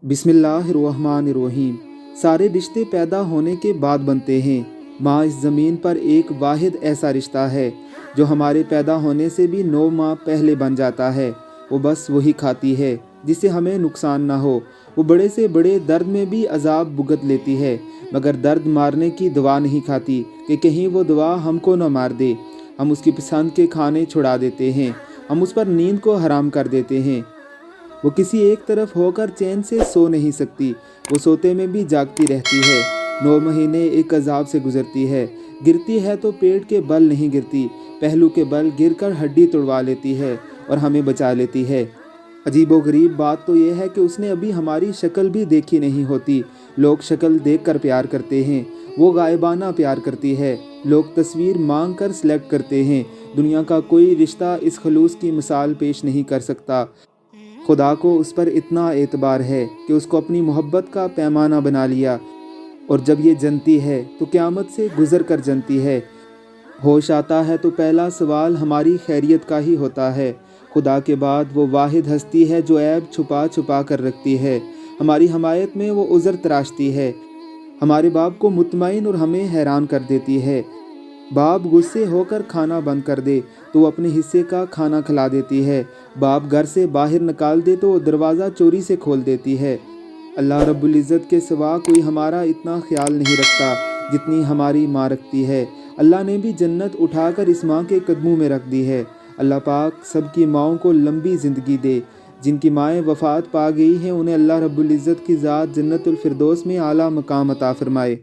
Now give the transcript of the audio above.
बिस्मिल्लाहिर्रहमानिर्रहीम। सारे रिश्ते पैदा होने के बाद बनते हैं। माँ इस ज़मीन पर एक वाहिद ऐसा रिश्ता है जो हमारे पैदा होने से भी 9 माह पहले बन जाता है। वो बस वही खाती है जिससे हमें नुकसान ना हो। वो बड़े से बड़े दर्द में भी अजाब भुगत लेती है, मगर दर्द मारने की दवा नहीं खाती कि कहीं वो दवा हमको न मार दे। हम उसकी पसंद के खाने छुड़ा देते हैं, हम उस पर नींद को हराम कर देते हैं। वो किसी एक तरफ होकर चैन से सो नहीं सकती, वो सोते में भी जागती रहती है। 9 महीने एक अजाब से गुजरती है। गिरती है तो पेट के बल नहीं गिरती, पहलू के बल गिरकर हड्डी तोड़वा लेती है और हमें बचा लेती है। अजीबोगरीब बात तो यह है कि उसने अभी हमारी शक्ल भी देखी नहीं होती। लोग शक्ल देखकर प्यार करते हैं, वो गायबाना प्यार करती है। लोग तस्वीर मांग कर सिलेक्ट करते हैं। दुनिया का कोई रिश्ता इस खलूस की मिसाल पेश नहीं कर सकता। खुदा को उस पर इतना एतबार है कि उसको अपनी मोहब्बत का पैमाना बना लिया, और जब ये जनती है तो क़यामत से गुज़र कर जनती है। होश आता है तो पहला सवाल हमारी खैरियत का ही होता है। खुदा के बाद वो वाहिद हस्ती है जो ऐब छुपा छुपा कर रखती है। हमारी हमायत में वो उज़र तराशती है, हमारे बाप को मुतमईन और हमें हैरान कर देती है। बाप गुस्से होकर खाना बंद कर दे तो वो अपने हिस्से का खाना खिला देती है। बाप घर से बाहर निकाल दे तो वो दरवाज़ा चोरी से खोल देती है। अल्लाह रब्बुल इज़्ज़त के सिवा कोई हमारा इतना ख्याल नहीं रखता जितनी हमारी माँ रखती है। अल्लाह ने भी जन्नत उठाकर इस माँ के कदमों में रख दी है। अल्लाह पाक सबकी माँओं को लंबी ज़िंदगी दे। जिनकी माएँ वफ़ात पा गई हैं उन्हें अल्लाह रब्बुल इज़्ज़त की ज़ात जन्नतुल फिरदौस में आला मकाम अता फ़रमाए।